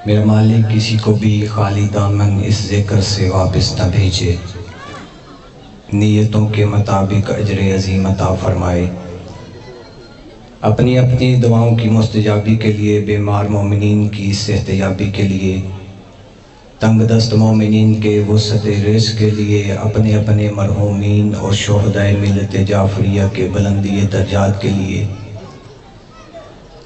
میرا مالک کسی کو بھی خالی دامن اس ذکر سے واپس نہ بھیجے، نیتوں کے مطابق اجر عظیم عطا فرمائے۔ اپنی اپنی دعاؤں کی مستجابی کے لیے، بیمار مومنین کی صحت یابی کے لیے، تنگ دست مومنین کے وسعت رزق کے لیے، اپنے اپنے مرحومین اور شہدائے ملت جعفریہ کے بلندی درجات کے لیے،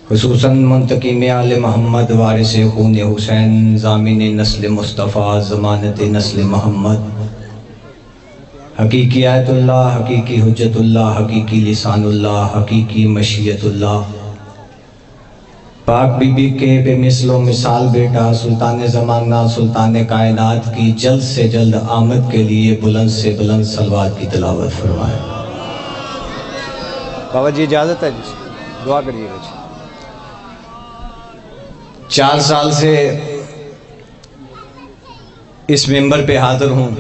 خصوصاً منتقم آل محمد وارث خون حسین ضامن نسل مصطفیٰ ضمانت نسل محمد، حقیقی آیت اللہ، حقیقی حجت اللہ، حقیقی لسان اللہ، حقیقی مشیت اللہ، پاک بی بی کے بے مثل و مثال بیٹا سلطان زمانہ سلطان کائنات کی جلد سے جلد آمد کے لیے بلند سے بلند صلوات کی تلاوت فرمائے۔ بابا جی اجازت ہے جی، دعا کریے گا جی۔ 4 سال سے اس منبر پہ حاضر ہوں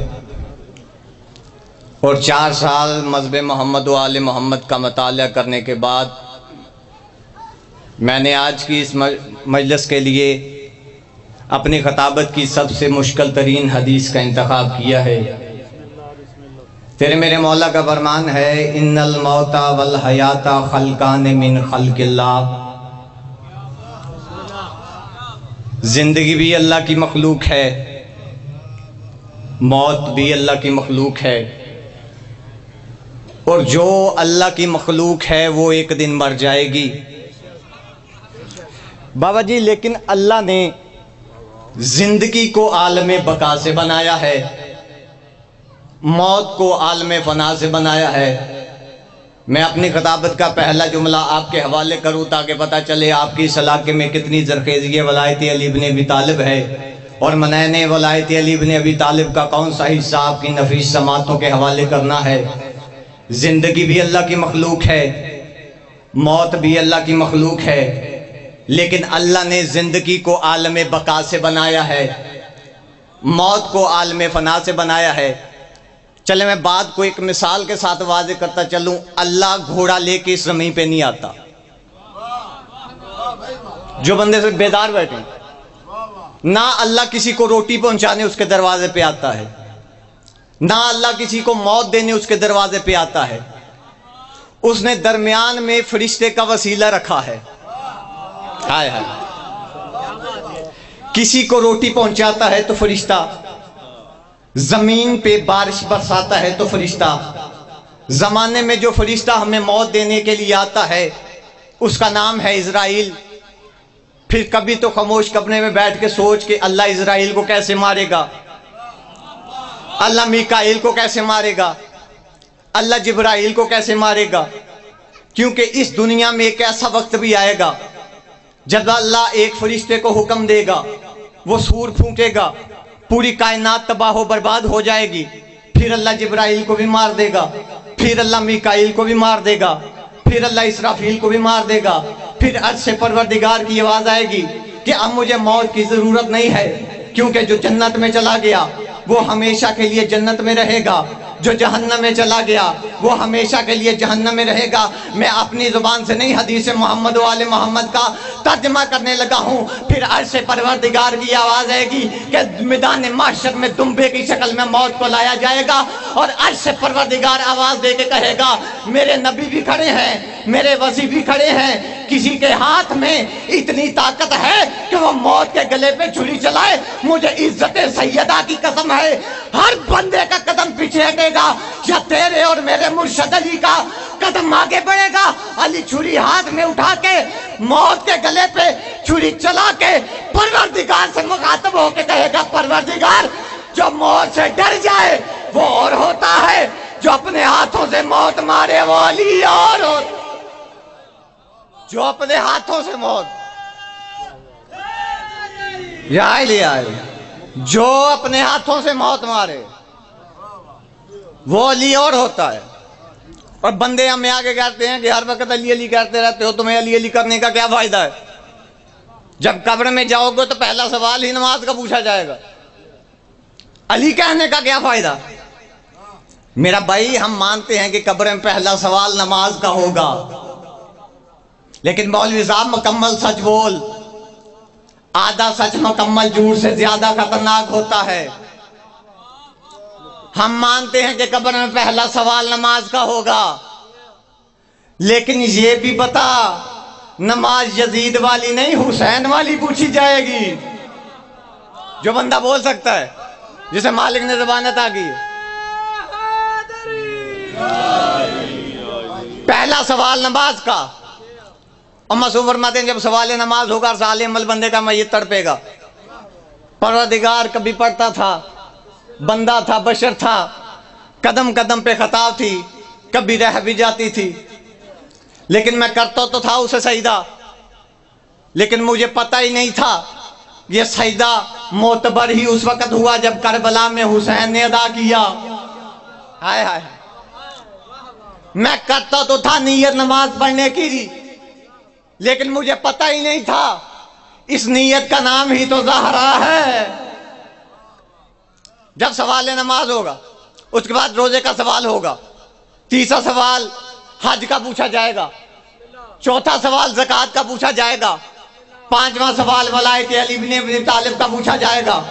اور 4 سال مذہب محمد و آل محمد کا مطالعہ کرنے کے بعد میں نے آج کی اس مجلس کے لیے اپنی خطابت کی سب سے مشکل ترین حدیث کا انتخاب کیا ہے۔ تیرے میرے مولا کا فرمان ہے، ان الموت والحیات خلقان من خلق اللہ، زندگی بھی اللہ کی مخلوق ہے، موت بھی اللہ کی مخلوق ہے، اور جو اللہ کی مخلوق ہے وہ ایک دن مر جائے گی۔ بابا جی لیکن اللہ نے زندگی کو عالم بقا سے بنایا ہے، موت کو عالم فنا سے بنایا ہے۔ میں اپنی خطابت کا پہلا جملہ آپ کے حوالے کروں تاکہ پتہ چلے آپ کی اس علاقے میں کتنی زرخیزی ولایت علی بن ابی طالب ہے، اور منین ولایت علی بن ابی طالب کا کون سا حصہ آپ کی نفیس سماعتوں کے حوالے کرنا ہے۔ زندگی بھی اللہ کی مخلوق ہے، موت بھی اللہ کی مخلوق ہے، لیکن اللہ نے زندگی کو عالم بقا سے بنایا ہے، موت کو عالم فنا سے بنایا ہے۔ چلے میں بات کو ایک مثال کے ساتھ واضح کرتا چلوں، اللہ گھوڑا لے کے اس زمین پہ نہیں آتا۔ جو بندے سے بیدار بیٹھے نہ اللہ کسی کو روٹی پہنچانے اس کے دروازے پہ آتا ہے، نہ اللہ کسی کو موت دینے اس کے دروازے پہ آتا ہے۔ اس نے درمیان میں فرشتے کا وسیلہ رکھا ہے۔ ہائے ہائے، کسی کو روٹی پہنچاتا ہے تو فرشتہ، زمین پہ بارش برساتا ہے تو فرشتہ، زمانے میں جو فرشتہ ہمیں موت دینے کے لیے آتا ہے اس کا نام ہے اسرائیل۔ پھر کبھی تو خاموش کمرے میں بیٹھ کے سوچ کہ اللہ اسرائیل کو کیسے مارے گا، اللہ میکائیل کو کیسے مارے گا، اللہ جبرائیل کو کیسے مارے گا، کیونکہ اس دنیا میں ایک ایسا وقت بھی آئے گا جب اللہ ایک فرشتے کو حکم دے گا، وہ سور پھونکے گا، پوری کائنات تباہ و برباد ہو جائے گی، پھر اللہ جبرائیل کو بھی مار دے گا، پھر اللہ میکائیل کو بھی مار دے گا، پھر اللہ اسرافیل کو بھی مار دے گا، پھر عرش پروردگار کی آواز آئے گی کہ اب مجھے موت کی ضرورت نہیں ہے، کیونکہ جو جنت میں چلا گیا وہ ہمیشہ کے لیے جنت میں رہے گا، جو جہنم میں چلا گیا وہ ہمیشہ کے لیے جہنم میں رہے گا۔ میں اپنی زبان سے نہیں حدیث محمد و آل محمد کا ترجمہ کرنے لگا ہوں۔ پھر عرش پروردگار کی آواز آئے گی کہ میدان محشر میں دمبے کی شکل میں موت کو لایا جائے گا، اور عرش پروردگار آواز دے کے کہے گا میرے نبی بھی کھڑے ہیں، میرے وصی بھی کھڑے ہیں، کسی کے ہاتھ میں اتنی طاقت ہے کہ وہ موت کے گلے پہ چھری چلائے، مجھے عزت سیدہ کی قسم ہے ہر بندے کا قدم پیچھے ہٹے گا یا تیرے اور میرے مرشد علی کا قدم آگے بڑھے گا۔ علی چھری ہاتھ میں اٹھا کے موت کے گلے پہ چھری چلا کے پروردگار سے مخاطب ہو کے کہے گا پروردگار، جو موت سے ڈر جائے وہ اور ہوتا ہے، جو اپنے ہاتھوں سے موت مارے وہ علی اور ہوتا، جو اپنے ہاتھوں سے موت یا علی آئے، جو اپنے ہاتھوں سے موت مارے وہ علی اور ہوتا ہے۔ اور بندے ہمیں آگے کہتے ہیں کہ ہر وقت علی علی کہتے رہتے ہو، تمہیں علی علی کرنے کا کیا فائدہ ہے؟ جب قبر میں جاؤ گے تو پہلا سوال ہی نماز کا پوچھا جائے گا، علی کہنے کا کیا فائدہ؟ میرا بھائی ہم مانتے ہیں کہ قبر میں پہلا سوال نماز کا ہوگا، لیکن مولوی صاحب مکمل سچ بول، آدھا سچ مکمل جھوٹ سے زیادہ خطرناک ہوتا ہے۔ ہم مانتے ہیں کہ قبر میں پہلا سوال نماز کا ہوگا، لیکن یہ بھی پتا نماز یزید والی نہیں حسین والی پوچھی جائے گی۔ جو بندہ بول سکتا ہے، جسے مالک نے ضمانت آ گئی، پہلا سوال نماز کا۔ اور معصوم فرماتے ہیں جب سوال نماز ہوگا صالح عمل بندے کا میت تڑپے گا۔ پروردگار کبھی پڑھتا تھا، بندہ تھا، بشر تھا، قدم قدم پہ خطا تھی، کبھی رہ بھی جاتی تھی، لیکن میں کرتا تو تھا اسے سجدہ، لیکن مجھے پتہ ہی نہیں تھا یہ سجدہ معتبر ہی اس وقت ہوا جب کربلا میں حسین نے ادا کیا۔ ہائے ہائے، میں کرتا تو تھا نیت نماز پڑھنے کی، لیکن مجھے پتہ ہی نہیں تھا اس نیت کا نام ہی تو زہرا ہے۔ جب سوال نماز ہوگا، اس کے بعد روزے کا سوال ہوگا، تیسرا سوال حج کا پوچھا جائے گا، چوتھا سوال زکوٰۃ کا پوچھا جائے گا، پانچواں سوال ولایت علی بن ابی طالب کا پوچھا جائے گا۔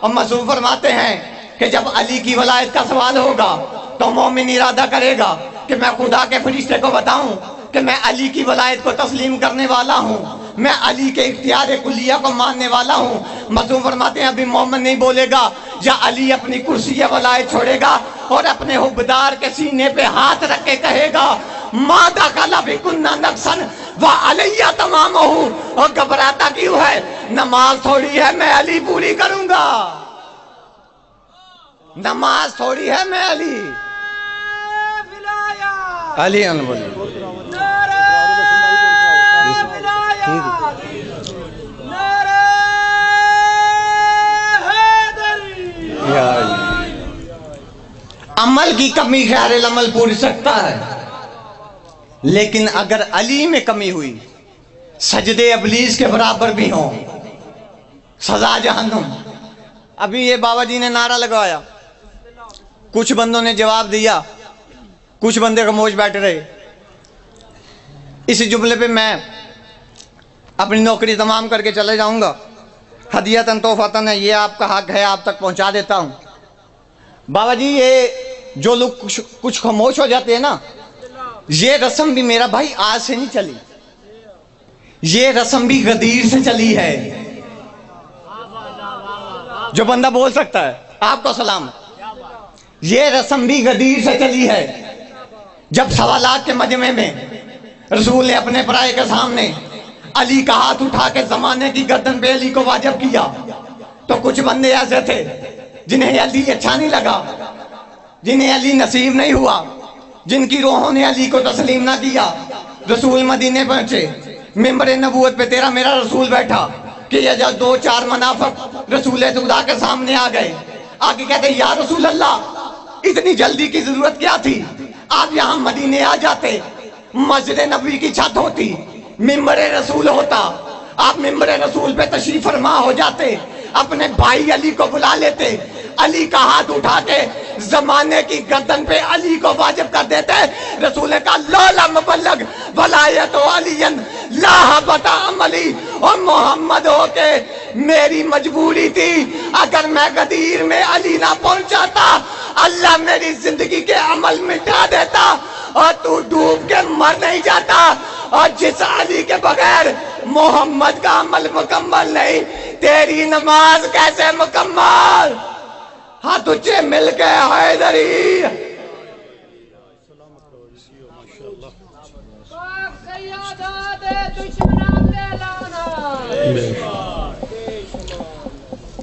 اور معصوم فرماتے ہیں کہ جب علی کی ولایت کا سوال ہوگا تو مومن ارادہ کرے گا کہ میں خدا کے فرشتے کو بتاؤں کہ میں علی کی ولایت کو تسلیم کرنے والا ہوں، میں علی کے اختیار کلیہ کو ماننے والا ہوں۔ معصوم فرماتے ہیں ابھی مومن نہیں بولے گا یا علی اپنی کرسی ولایت چھوڑے گا اور اپنے حبدار کے سینے پہ ہاتھ رکھ کے کہے گا مادہ کالا بھی کنہ نقصن وعلیہ تمام ہوں، اور گھبراتا کیوں ہے؟ نماز تھوڑی ہے میں علی پوری کروں گا، نماز تھوڑی ہے میں علی علی انبولی۔ عمل کی کمی خیر العمل پوری سکتا ہے، لیکن اگر علی میں کمی ہوئی سجدے ابلیس کے برابر بھی ہوں، سزا جہنم۔ ابھی یہ بابا جی نے نعرہ لگوایا، کچھ بندوں نے جواب دیا، کچھ بندے خاموش بیٹھے رہے۔ اسی جملے پہ میں اپنی نوکری تمام کر کے چلے جاؤں گا، ہدیتاً تحفتاً ہے، یہ آپ کا حق ہے، آپ تک پہنچا دیتا ہوں۔ بابا جی یہ جو لوگ کچھ خاموش ہو جاتے ہیں نا، یہ رسم بھی میرا بھائی آج سے نہیں چلی، یہ رسم بھی غدیر سے چلی ہے۔ جو بندہ بول سکتا ہے آپ کو سلام، یہ رسم بھی غدیر سے چلی ہے۔ جب سوالات کے مجمع میں رسول نے اپنے پرائے کے سامنے علی کا ہاتھ اٹھا کے زمانے کی گردن پہ علی کو واجب کیا، تو کچھ بندے ایسے تھے جنہیں علی اچھا نہیں لگا، جنہیں علی نصیب نہیں ہوا، جن کی روحوں نے علی کو تسلیم نہ کیا۔ رسول مدینے پہنچے، ممبر نبوت پہ تیرا میرا رسول بیٹھا کہ یہ جو دو چار منافق رسول خدا کے سامنے آ گئے، آگے کہتے یا رسول اللہ اتنی جلدی کی ضرورت کیا تھی؟ آپ یہاں مدینے آ جاتے، مسجد نبوی کی چھت ہوتی، ممبر رسول ہوتا، آپ ممبر رسول پہ تشریف فرما ہو جاتے، اپنے بھائی علی کو بلا لیتے، علی کا ہاتھ اٹھا کے زمانے کی گردن پہ علی کو واجب کر دیتے۔ رسول نے کہا لولا مبلغ ولایت علی لا حبط عملی، اور محمد ہو کے میری مجبوری تھی، اگر میں غدیر میں علی نہ پہنچاتا اللہ میری زندگی کے عمل مٹا دیتا، اور تو ڈوب کے مر نہیں جاتا۔ اور جس علی کے بغیر محمد کا عمل مکمل نہیں، تیری نماز کیسے مکمل؟ ہاں تجھے مل کے حیدری۔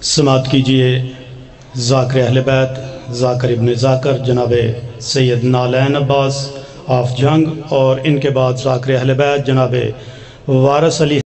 سماعت کیجئے ذاکر اہل بیت ذاکر ابن ذاکر جناب سید نالین عباس آف جنگ، اور ان کے بعد ذاکر اہل بیت جناب وارث علی